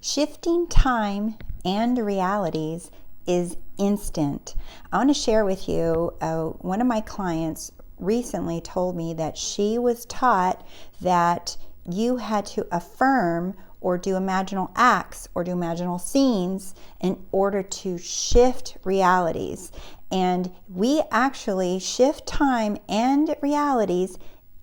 Shifting time and realities is instant. I want to share with you, one of my clients recently told me that she was taught that you had to affirm or do imaginal acts or do imaginal scenes in order to shift realities. And we actually shift time and realities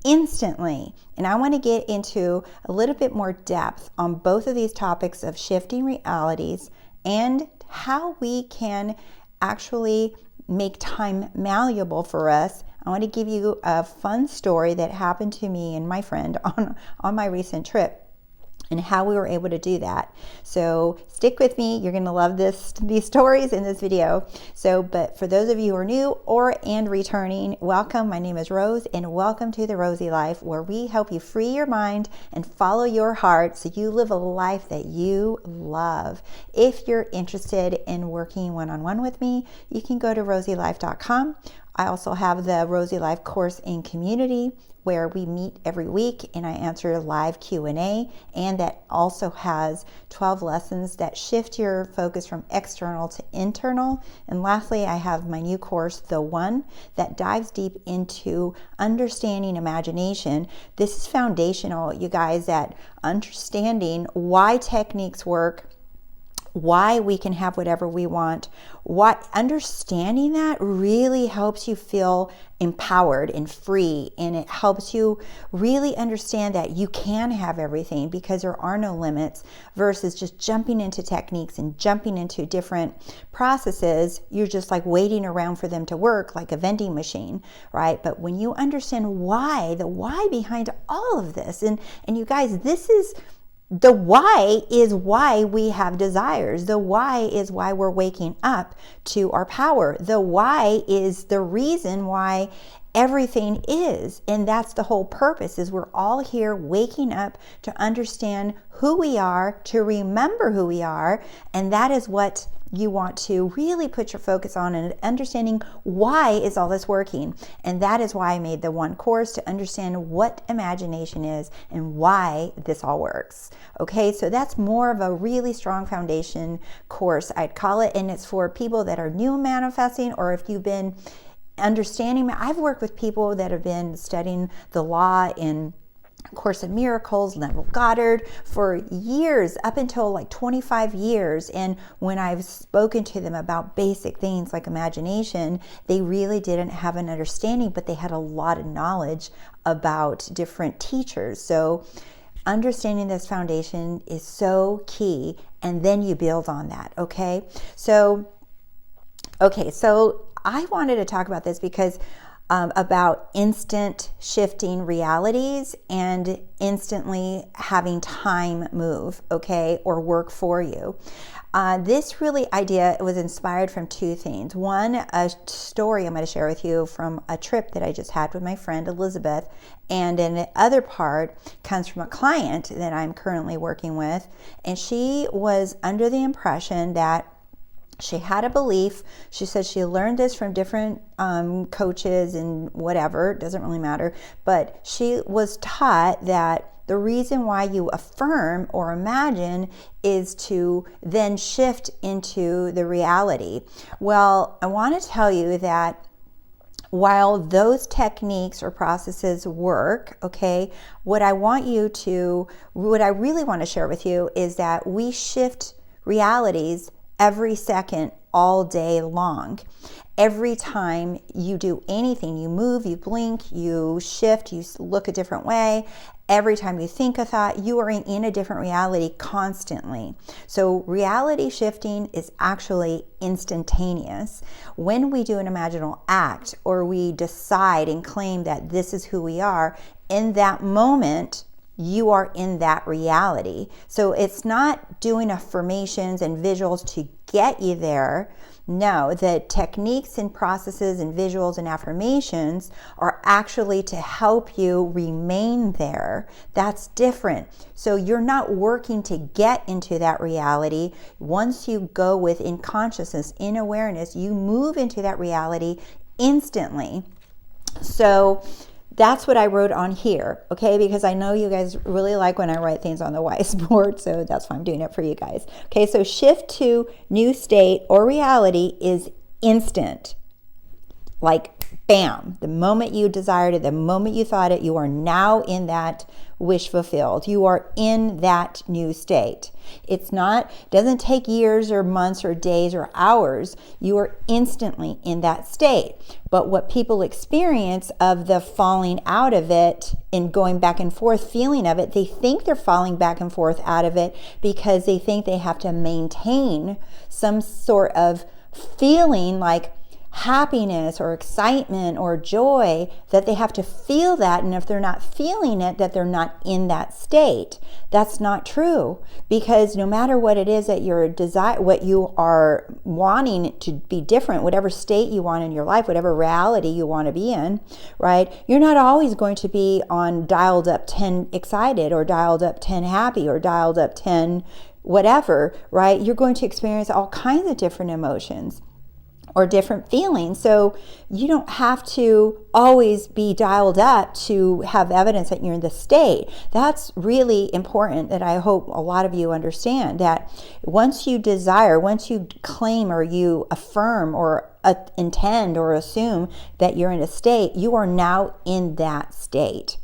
instantly. And I want to get into a little bit more depth on both of these topics of shifting realities and how we can actually make time malleable for us. I want to give you a fun story that happened to me and my friend on my recent trip, and how we were able to do that. So stick with me. You're going to love these stories in this video. But for those of you who are new and returning, welcome. My name is Rose, and welcome to The Rosey Life, where we help you free your mind and follow your heart so you live a life that you love. If you're interested in working one-on-one with me, you can go to RoseyLife.com. I also have the Rosey Life course in community, where we meet every week and I answer live Q&A, and that also has 12 lessons that shift your focus from external to internal. And lastly, I have my new course, The One, that dives deep into understanding imagination. This is foundational, you guys, at understanding why techniques work, why we can have whatever we want. Understanding that really helps you feel empowered and free, and it helps you really understand that you can have everything because there are no limits, versus just jumping into techniques and jumping into different processes. You're just like waiting around for them to work like a vending machine, right? But when you understand why, the why behind all of this, and you guys, this is the why is why we have desires. The why is why we're waking up to our power. The why is the reason why everything is. And that's the whole purpose, is we're all here waking up to understand who we are, to remember who we are. And that is what you want to really put your focus on, and understanding why is all this working. And that is why I made the one course, to understand what imagination is and why this all works. Okay, so that's more of a really strong foundation course, I'd call it. And it's for people that are new manifesting, or if you've been understanding. I've worked with people that have been studying the law in Course in Miracles, Neville Goddard, for years, up until like 25 years. And when I've spoken to them about basic things like imagination, they really didn't have an understanding, but they had a lot of knowledge about different teachers. So understanding this foundation is so key, and then you build on that. Okay, so I wanted to talk about this because about instant shifting realities and instantly having time move, okay, or work for you. This really idea was inspired from two things. One, a story I'm going to share with you from a trip that I just had with my friend Elizabeth, and then the other part comes from a client that I'm currently working with, and she was under the impression that she had a belief. She said she learned this from different coaches and whatever, it doesn't really matter, but she was taught that the reason why you affirm or imagine is to then shift into the reality. Well, I want to tell you that while those techniques or processes work, okay, what I really want to share with you is that we shift realities every second, all day long. Every time you do anything, you move, you blink, you shift, you look a different way. Every time you think a thought, you are in a different reality constantly. So reality shifting is actually instantaneous. When we do an imaginal act, or we decide and claim that this is who we are, in that moment, you are in that reality. So it's not doing affirmations and visuals to get you there. No, the techniques and processes and visuals and affirmations are actually to help you remain there. That's different. So you're not working to get into that reality. Once you go within consciousness, in awareness, you move into that reality instantly. So that's what I wrote on here, okay? Because I know you guys really like when I write things on the whiteboard, so that's why I'm doing it for you guys. Okay, so shift to new state or reality is instant. Like, bam, the moment you desired it, the moment you thought it, you are now in that wish fulfilled. You are in that new state. It's not, doesn't take years or months or days or hours. You are instantly in that state. But what people experience of the falling out of it and going back and forth feeling of it, they think they're falling back and forth out of it because they think they have to maintain some sort of feeling like happiness or excitement or joy, that they have to feel that, and if they're not feeling it, that they're not in that state. That's not true, because no matter what it is that you're what you are wanting to be different, whatever state you want in your life, whatever reality you want to be in, right? You're not always going to be on dialed up 10 excited or dialed up 10 happy or dialed up 10 whatever, right? You're going to experience all kinds of different emotions or different feelings. So you don't have to always be dialed up to have evidence that you're in the state. That's really important, that I hope a lot of you understand, that once you desire, once you claim or you affirm or intend or assume that you're in a state, you are now in that state.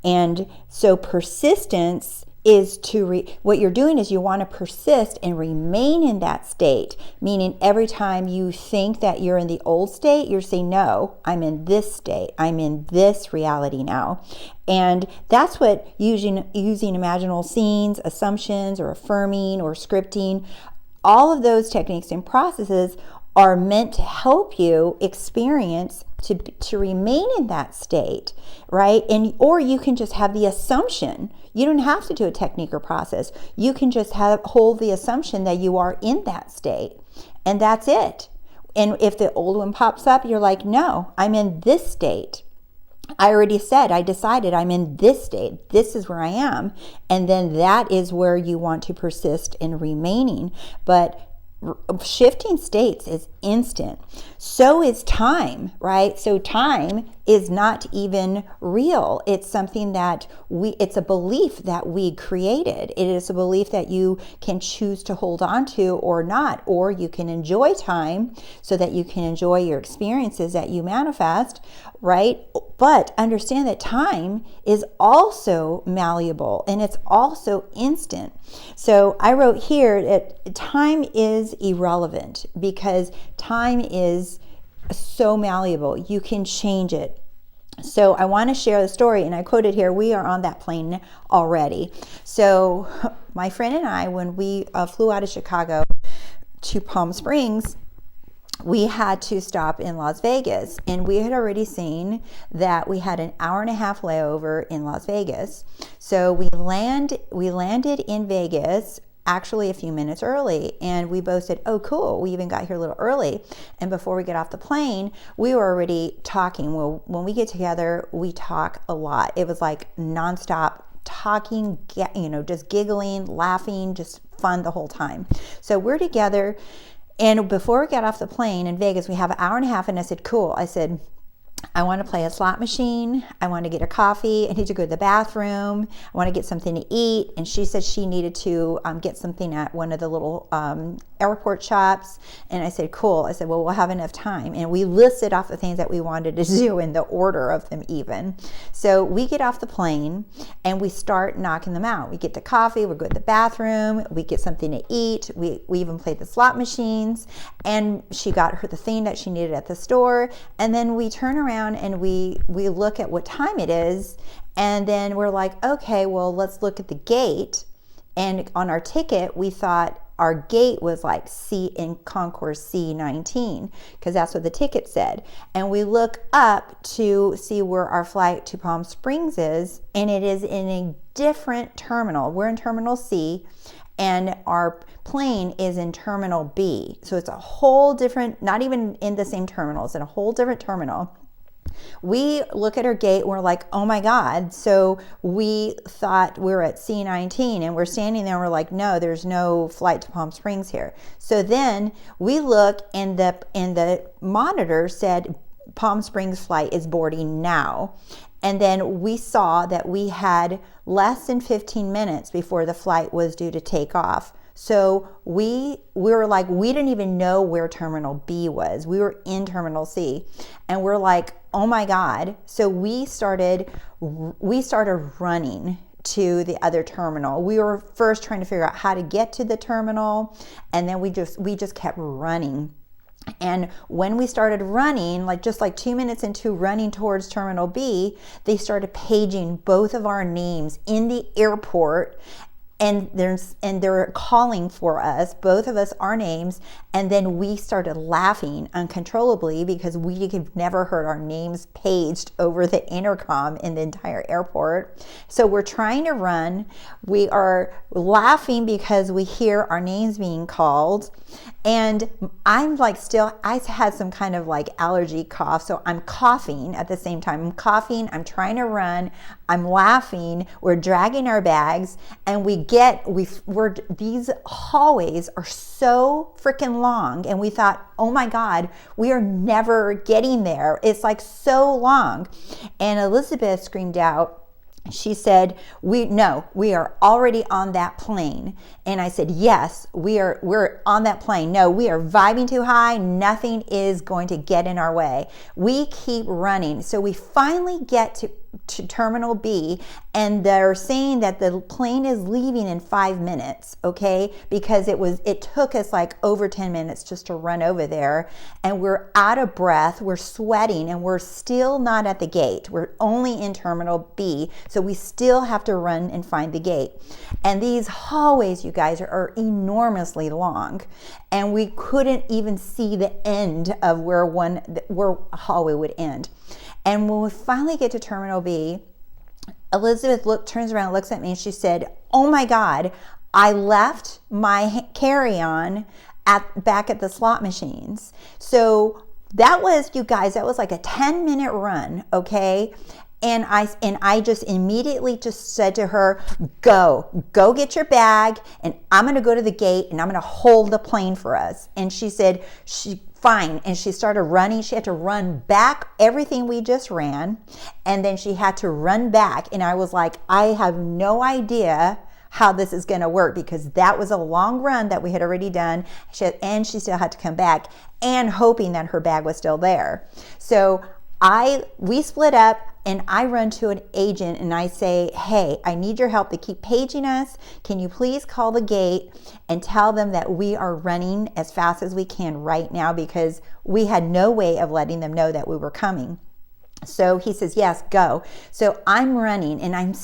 And so persistence is to what you're doing is you want to persist and remain in that state, meaning every time you think that you're in the old state, you're saying, no, I'm in this state, I'm in this reality now. And that's what using imaginal scenes, assumptions, or affirming or scripting, all of those techniques and processes are meant to help you experience to remain in that state, right? And or you can just have the assumption. You don't have to do a technique or process. You can just hold the assumption that you are in that state, and that's it. And if the old one pops up, you're like, no, I'm in this state. I already said, I decided I'm in this state. This is where I am. And then that is where you want to persist in remaining. But shifting states is instant. So is time, right? So time is not even real. It's something that it's a belief that we created. It is a belief that you can choose to hold on to or not, or you can enjoy time so that you can enjoy your experiences that you manifest, right? But understand that time is also malleable and it's also instant. So I wrote here that time is irrelevant because time is so malleable. You can change it. So I want to share the story, and I quoted here, we are on that plane already. So my friend and I, when we flew out of Chicago to Palm Springs, we had to stop in Las Vegas, and we had already seen that we had an hour-and-a-half layover in Las Vegas. So we landed in Vegas actually a few minutes early, and we both said, oh cool, we even got here a little early. And before we get off the plane, we were already talking. Well, when we get together, we talk a lot. It was like nonstop talking, just giggling, laughing, just fun the whole time. So we're together, and before we got off the plane in Vegas, we have an hour and a half, and I said, cool. I said, I want to play a slot machine. I want to get a coffee. I need to go to the bathroom. I want to get something to eat. And she said she needed to get something at one of the little airport shops. And I said, cool. I said, well, we'll have enough time. And we listed off the things that we wanted to do in the order of them even. So we get off the plane and we start knocking them out. We get the coffee. We go to the bathroom. We get something to eat. We even played the slot machines. And she got her the thing that she needed at the store. And then we turn around and we look at what time it is, and then we're like, okay, well, let's look at the gate. And on our ticket, we thought our gate was like C in Concourse C19, because that's what the ticket said. And we look up to see where our flight to Palm Springs is, and it is in a different terminal. We're in Terminal C, and our plane is in Terminal B. So it's a whole different, not even in the same terminal, it's in a whole different terminal. We look at our gate and we're like, oh my God. So we thought we were at C19, and we're standing there and we're like, no, there's no flight to Palm Springs here. So then we look, and the monitor said Palm Springs flight is boarding now. And then we saw that we had less than 15 minutes before the flight was due to take off. So we were like, we didn't even know where Terminal B was. We were in Terminal C, and we're like, oh my God. So we started running to the other terminal. We were first trying to figure out how to get to the terminal, and then we just kept running. And when we started running, just 2 minutes into running towards Terminal B, they started paging both of our names in the airport. And they're calling for us, both of us, our names. And then we started laughing uncontrollably because we had never heard our names paged over the intercom in the entire airport. So we're trying to run. We are laughing because we hear our names being called. And I'm I had some kind of allergy cough. So I'm coughing at the same time. I'm coughing, I'm trying to run, I'm laughing, we're dragging our bags, and these hallways are so freaking long. And we thought, oh my God, we are never getting there. It's so long. And Elizabeth screamed out, she said, we are already on that plane. And I said, yes, we're on that plane. No, we are vibing too high. Nothing is going to get in our way. We keep running. So we finally get to Terminal B, and they're saying that the plane is leaving in 5 minutes, okay? Because it took us over 10 minutes just to run over there, and we're out of breath, we're sweating, and we're still not at the gate. We're only in Terminal B, so we still have to run and find the gate. And these hallways, you guys, are enormously long, and we couldn't even see the end of where a hallway would end. And when we finally get to Terminal B, Elizabeth turns around, looks at me, and she said, oh my God, I left my carry-on back at the slot machines. So that was, you guys, that was a 10-minute run, okay? And I just immediately just said to her, go get your bag, and I'm going to go to the gate, and I'm going to hold the plane for us. And she said, fine. And she started running. She had to run back everything we just ran, and then she had to run back. And I was like, I have no idea how this is going to work, because that was a long run that we had already done, and she still had to come back, and hoping that her bag was still there. So we split up, and I run to an agent and I say, hey, I need your help. They keep paging us. Can you please call the gate and tell them that we are running as fast as we can right now, because we had no way of letting them know that we were coming. So he says, yes, go. So I'm running, and it's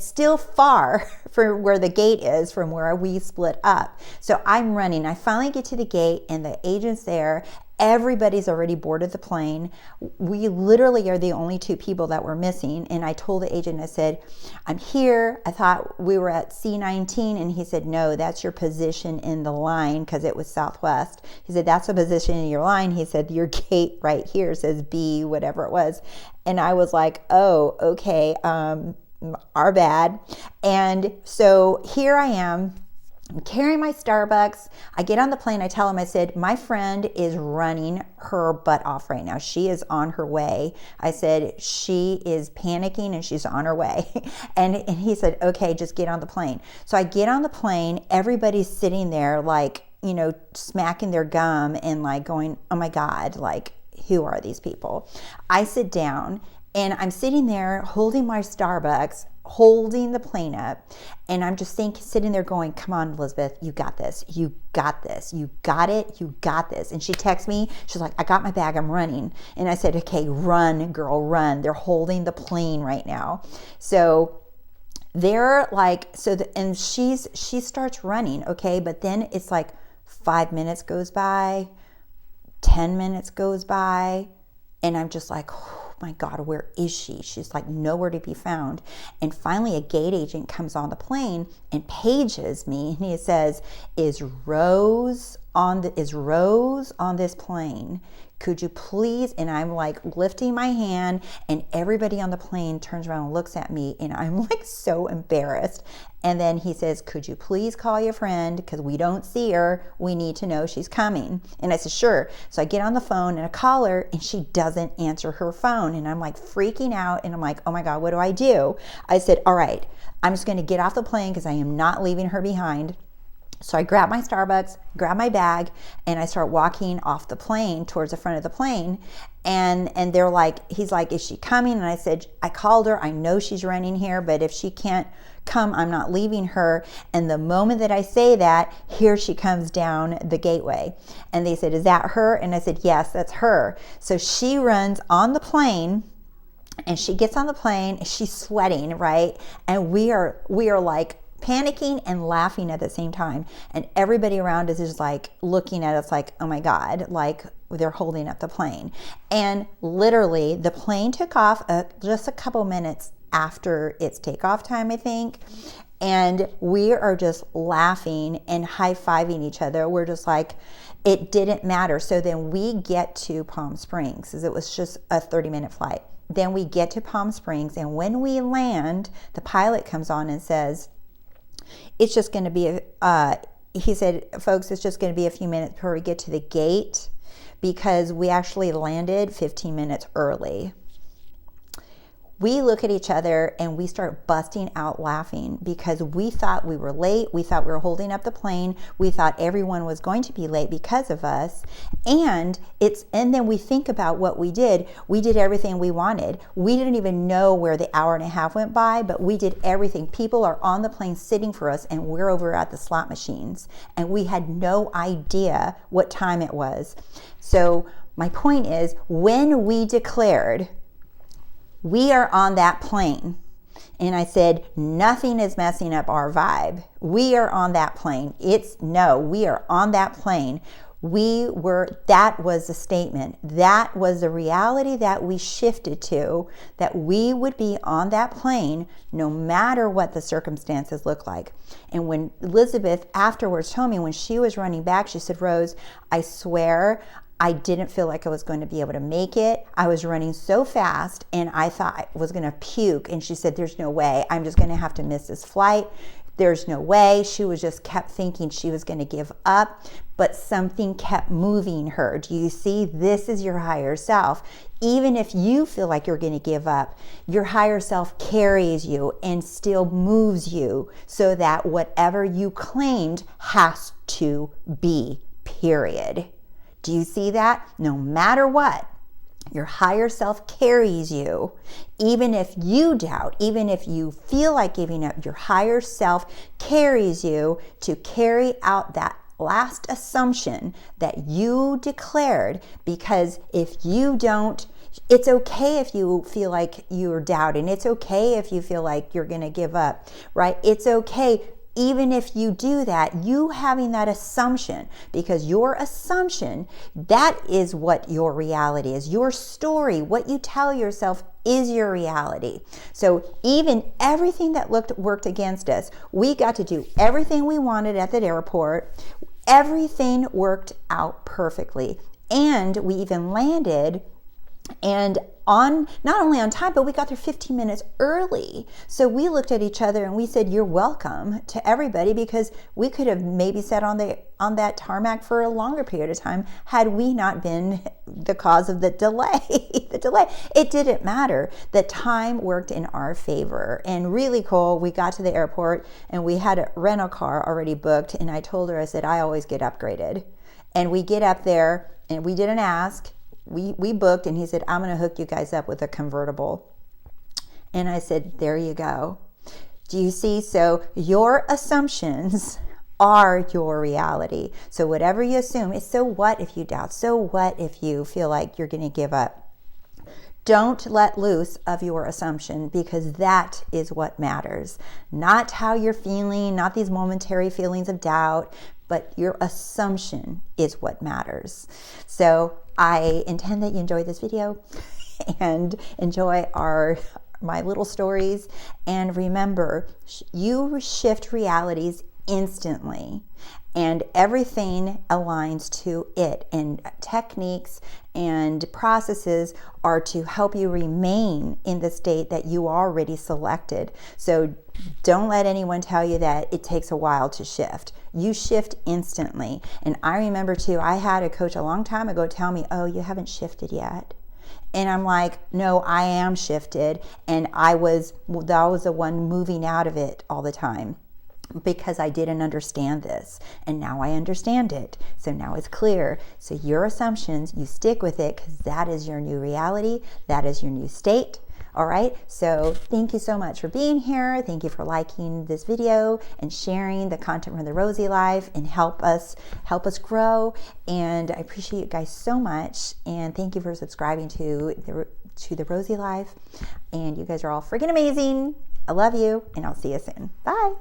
still far for where the gate is from where we split up. So I'm running. I finally get to the gate, and the agent's there. Everybody's already boarded the plane. We literally are the only two people that were missing. And I told the agent, I said, I'm here. I thought we were at C19. And he said, no, that's your position in the line, because it was Southwest. He said, that's a position in your line. He said, your gate right here says B, whatever it was. And I was like, oh, okay, our bad. And so here I am. I'm carrying my Starbucks. I get on the plane. I tell him, I said, my friend is running her butt off right now. She is on her way. I said, she is panicking and she's on her way. And he said, okay, just get on the plane. So I get on the plane. Everybody's sitting there smacking their gum and going, oh my God, who are these people? I sit down, and I'm sitting there holding my Starbucks, holding the plane up, and I'm just sitting there going, come on, Elizabeth, you got this, you got this, you got it, you got this. And she texts me, she's like, I got my bag, I'm running. And I said, okay, run, girl, run. They're holding the plane right now. So they're and she starts running, okay, but then it's 5 minutes goes by, 10 minutes goes by, and I'm just like, oh my God, where is she? She's nowhere to be found. And finally a gate agent comes on the plane and pages me, and he says, is Rose is Rose on this plane? Could you please? And I'm like lifting my hand, and everybody on the plane turns around and looks at me, and I'm like so embarrassed. And then he says, could you please call your friend, because we don't see her, we need to know she's coming. And I said, sure. So I get on the phone and I call her, and she doesn't answer her phone, and I'm like freaking out, and I'm like, oh my God, what do I do? I said, all right, I'm just going to get off the plane because I am not leaving her behind. So I grab my Starbucks, grab my bag, and I start walking off the plane towards the front of the plane. And they're like, he's like, is she coming? And I said, I called her. I know she's running here, but if she can't come, I'm not leaving her. And the moment that I say that, here she comes down the gateway. And they said, is that her? And I said, yes, that's her. So she runs on the plane. And she gets on the plane. She's sweating, right? And we are like panicking and laughing at the same time, and everybody around us is like looking at us like, oh my God, like they're holding up the plane. And literally the plane took off just a couple minutes after its takeoff time, I think, and we are just laughing and high-fiving each other. We're just like, it didn't matter. So then we get to Palm Springs, because it was just a 30-minute flight. Then we get to Palm Springs, and when we land, the pilot comes on and says, it's just going to be, he said, folks, it's just going to be a few minutes before we get to the gate, because we actually landed 15 minutes early. We look at each other and we start busting out laughing, because we thought we were late. We thought we were holding up the plane. We thought everyone was going to be late because of us. And then we think about what we did. We did everything we wanted. We didn't even know where the hour and a half went by, but we did everything. People are on the plane sitting for us, and we're over at the slot machines, and we had no idea what time it was. So my point is, when we declared, we are on that plane, and I said, nothing is messing up our vibe. We are on that plane. We are on that plane. That was the statement. That was the reality that we shifted to, that we would be on that plane no matter what the circumstances look like. And when Elizabeth afterwards told me, when she was running back, she said, Rose, I swear, I didn't feel like I was going to be able to make it. I was running so fast, and I thought I was going to puke. And she said, there's no way. I'm just going to have to miss this flight. There's no way. She was just kept thinking she was going to give up, but something kept moving her. Do you see? This is your higher self. Even if you feel like you're going to give up, your higher self carries you and still moves you, so that whatever you claimed has to be, period. Do you see that? No matter what, your higher self carries you. Even if you doubt, even if you feel like giving up, your higher self carries you to carry out that last assumption that you declared. Because if you don't, it's okay if you feel like you're doubting. It's okay if you feel like you're going to give up, right? It's okay. Even if you do that, you having that assumption, because your assumption, that is what your reality is. Your story, what you tell yourself, is your reality. So even everything that worked against us, we got to do everything we wanted at the airport. Everything worked out perfectly. And we even landed, and not only on time, but we got there 15 minutes early. So we looked at each other and we said, you're welcome to everybody, because we could have maybe sat on that tarmac for a longer period of time had we not been the cause of the delay. It didn't matter. The time worked in our favor. And really cool, we got to the airport and we had a rental car already booked, and I told her, I said, I always get upgraded. And we get up there and we didn't ask. We booked, and he said, I'm going to hook you guys up with a convertible. And I said, there you go. Do you see? So your assumptions are your reality. So whatever you assume, is so what if you doubt? So what if you feel like you're going to give up? Don't let loose of your assumption, because that is what matters. Not how you're feeling, not these momentary feelings of doubt, but your assumption is what matters. So I intend that you enjoy this video and enjoy my little stories. And remember, you shift realities instantly, and everything aligns to it, and techniques and processes are to help you remain in the state that you already selected. So don't let anyone tell you that it takes a while to shift. You shift instantly. And I remember too, I had a coach a long time ago tell me, oh, you haven't shifted yet. And I'm like, no, I am shifted. And that was the one moving out of it all the time, because I didn't understand this, and now I understand it. So now it's clear. So your assumptions, you stick with it, because that is your new reality. That is your new state. All right. So thank you so much for being here. Thank you for liking this video and sharing the content from the Rosey Life, and help us grow. And I appreciate you guys so much. And thank you for subscribing to the Rosey Life. And you guys are all freaking amazing. I love you, and I'll see you soon. Bye.